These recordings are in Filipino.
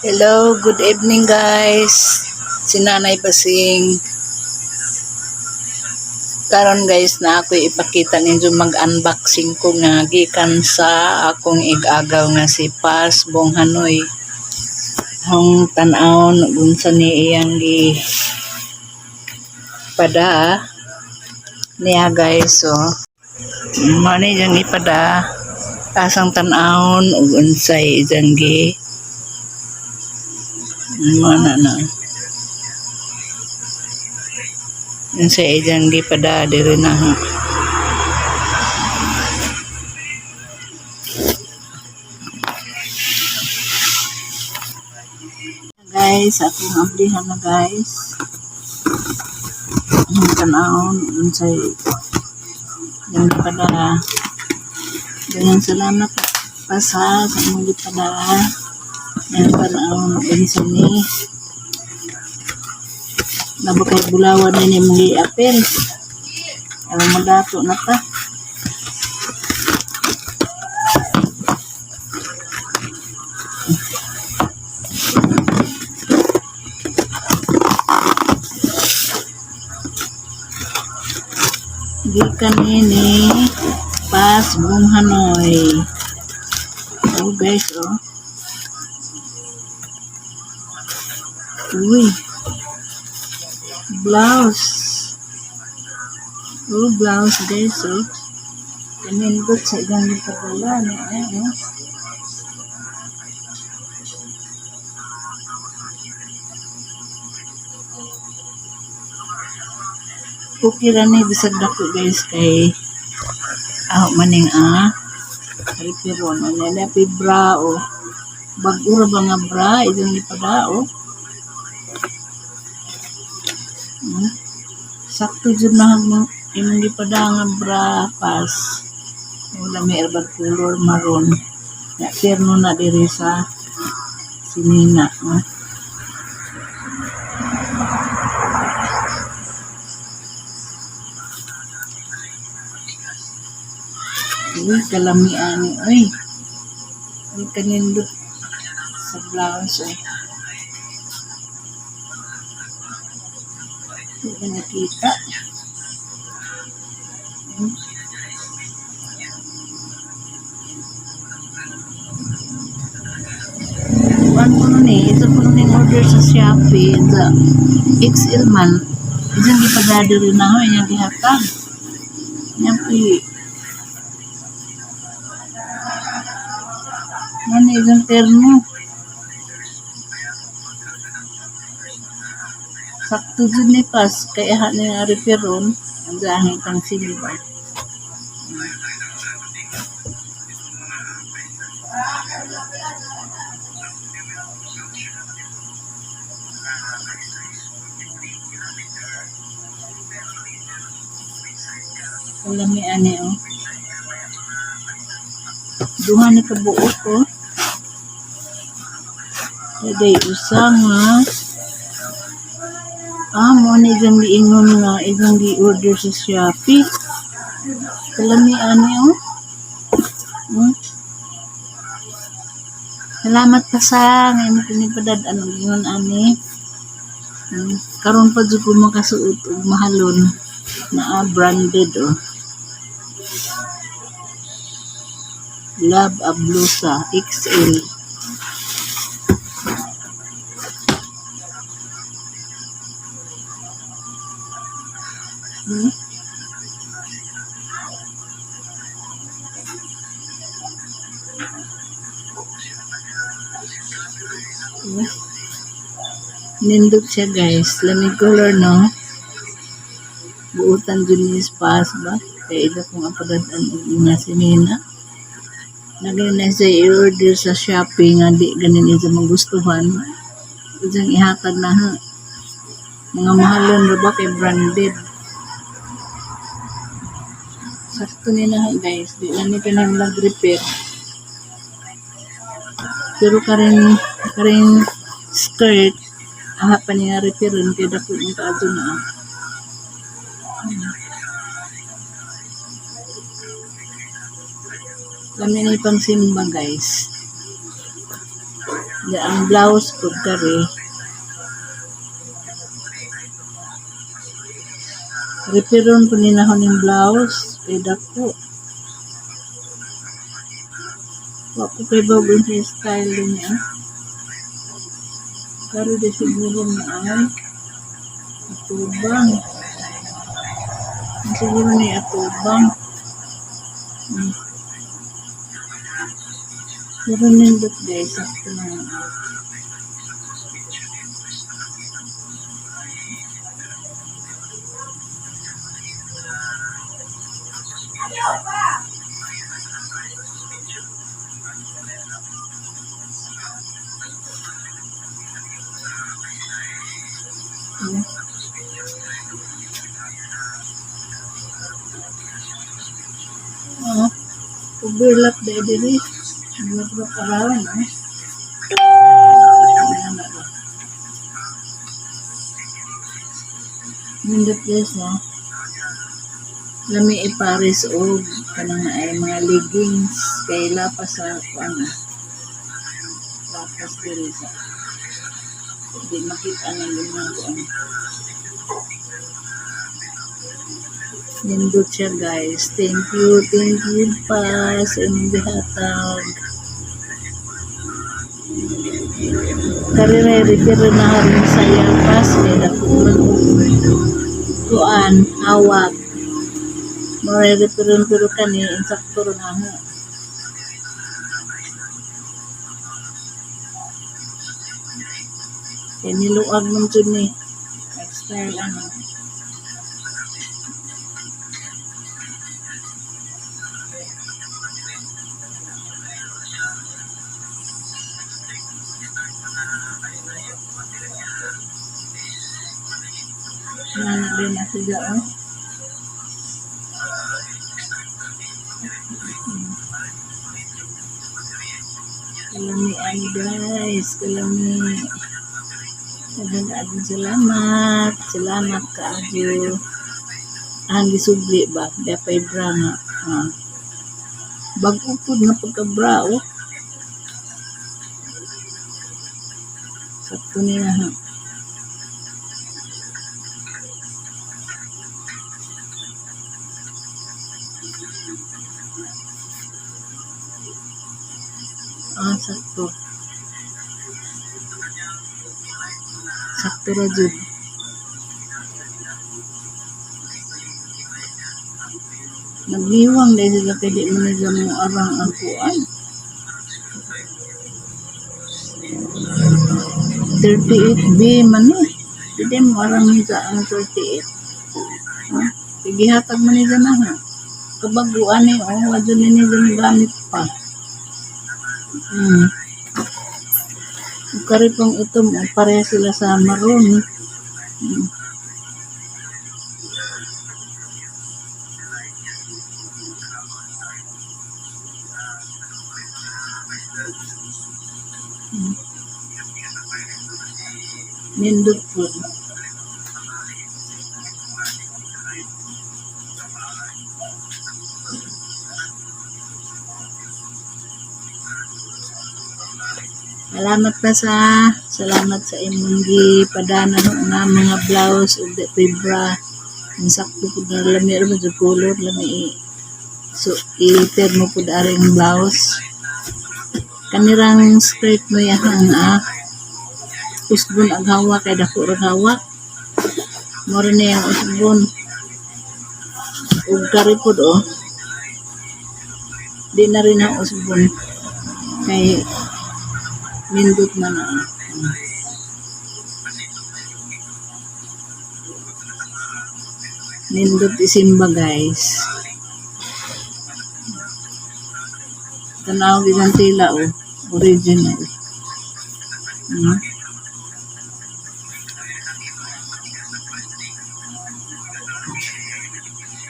Hello, good evening guys. Si Nanay Basing. Karon guys na ako ipakita ninyo mag-unboxing ko nga gikan sa akong igagaw nga si Pas Bong Hanoy. Hong tan-awon unsa ni iyang gi pada niya guys. So mani jang ipada asang tan-awon ug unsay jang gi mana na yung sa ijang di pada diri na guys, akong ablihan na guys yung tanawon yung sa yung di pada. Ganyan salamat pasa sa mong di pada yung tanawon yung sa ni nabukay bulawan ni mong i-apel. Alam mo dato na ta. Gikan ini Pas Bong Hanoy. Oh guys, oh. Uy. Blouse. Oh, blouse guys, oh. Kanindot sa ilang pagkala, no? Oh. Kukira ni bisag dako guys kay maning ripiron. Nila pi bra, oh. Bag-ura ba nga bra? Idong ipada, oh. Sakto dyan na imong gipada nga bra Pas. Wala may herbal color maroon. Ya terno na diri sa sinina. Uy, kalamian ni. Uy, uy kanindot sa blouse. Hindi ka nakita. Ito po nung order sa Shopee, the XL man. Isang ipadado rin ako, yung dihatag. Yan po yan isang termo. Sakto dyan ni Pas, kaya na referon, ang dahil kang silver. Kalamian ni, oh. Duha ni kabuo ko. Jadi usang mo ni dyan giingon nga isang gi-order sa Shopee. Kalamian ni, oh. Salamat ka sa ngayon pinipadad anong ingon ani. Karon pa jud ko makasuot og mahalon na branded, oh. Love a blusa XL. Nindot siya guys, lamig color, no? Buutan dun ni Pas ba? Kaya ito kung apagadaan nga sinina. Naging na siya i-order sa Shopee nga di ganin isa magustuhan. Isang ihatag na ha. Mga mahalon na ba kay branded. Sakto nila guys, di lang nito nang mag-repair. Pero karing skirt, pa niya repairin kaya dako yung kaado na. Kami na ipang simba guys. Ya ang blouse ko kari. Repiron ko ninahon yung blouse. Kay dako. Wako kay bago yung style niya. Kari di siguro na ay atubang. Siguro ni atubang. Pero nindot guys. Sakto na. Oh, overlap dahil diri. Overlap around, eh. Nindot guys, no? Lami ipares o kanang ay mga leggings kay lapas sa ano. Lapas diri sa. Hindi makita na yung mga ano. Nindot siya guys. Thank you pa sa inyong bihatag. Karire-refer na rin sa yapas kay dakuman kuan hawak. Mare-referon pero kani insakto na ha. Kaya niluag mong dyan ni style ano. Nana rin na siya, oh. Kalami guys, kalami. Nagandaan salamat kaadyo. Ang gisubli ba? Dapay bra nga. Bago po nga pagka-bra, oh. Sakto niya ha. Sakto. Sakto ra jud. Nagliwang dahil sila kaya di mo na mo arang ang kuan. 38B man eh. Hindi mo arang nila ang 38. Igihatag man nila na ha. Kabaguan eh. Wadyo nila gamit pa. Kari pong ito, pareha sila sa maroon. Nindot po. Salamat sa inyong gipadana nga mga blouse ug fibra. Insakto pud na lami ra sa color lami so i-termo pud aring blouse. Kanirang skirt mo yahang usbon ang hawa kay dako ra hawa. Moro na yung usbon. Ug kari pud di na rin ang usbon kay nindot man nindot isimba guys. Tanaw bilang tila original.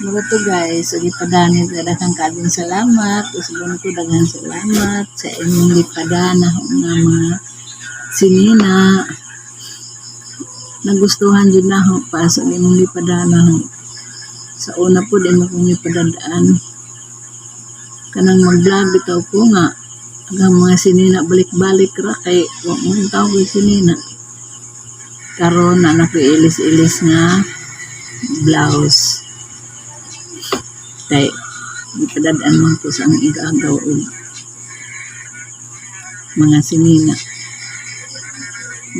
Mga to guys, ipadani daghang kabing salamat. Usbon ko daghang salamat sa inyong ipadana nga mga sinina. Nagustuhan jud na ho pa sa inyong ipadana ho. Sa una po din akong ipadadaan. Kanang mag-vlog bitaw ko nga Ang mga sinina balik-balik ra kay wa mo tawag sinina. Karon na nakiilis-ilis nga blouse. Kay ipadadaan man ko sa ang igagaw o mga sinina.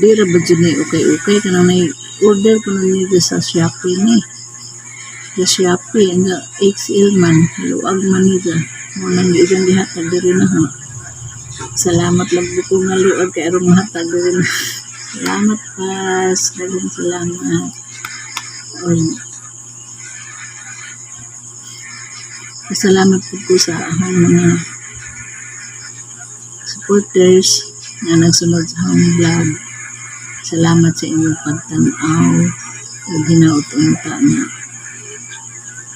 Di ra ba dyan okay kanang may order ko na nito sa Shopee ni. Sa Shopee, nga XL man, luag man nito. Munang isang dihatag diri na ha. Salamat lang po nga luag kay arong hatag diri na. Salamat pas, dagang salamat. Salamat po sa akong mga supporters na nagsunod sa akong vlog. Salamat sa inyong pagtanaw o ginaot-unta na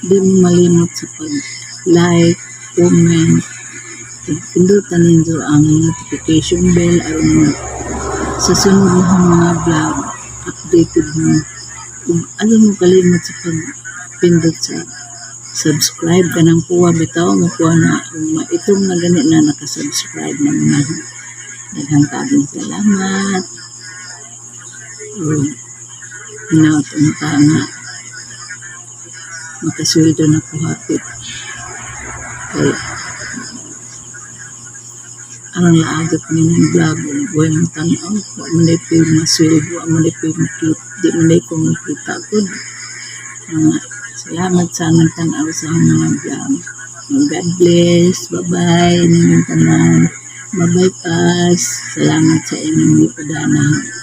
di mo malimot sa pag-like, comment, pindutan ninyo ang notification bell aron sa sunod na mga vlog updated mo. Kung ano mo kalimot sa pagpindot sa subscribe ka ng puwa bitaw mo kuha na itong na ganit na nakasubscribe na mga daghang kabing salamat. Hinaot-unta nga makasweldo na ko hapit kaya ang laagat ninyong vlog buhay mo tanaw wa manay po yung masweldo wa manay po yung makita di manay ko makita ko salamat sa nagtanaw sa mga vlog. God bless, bye bye ninyong tanan, bye bye pas, salamat sa inyong ipadana.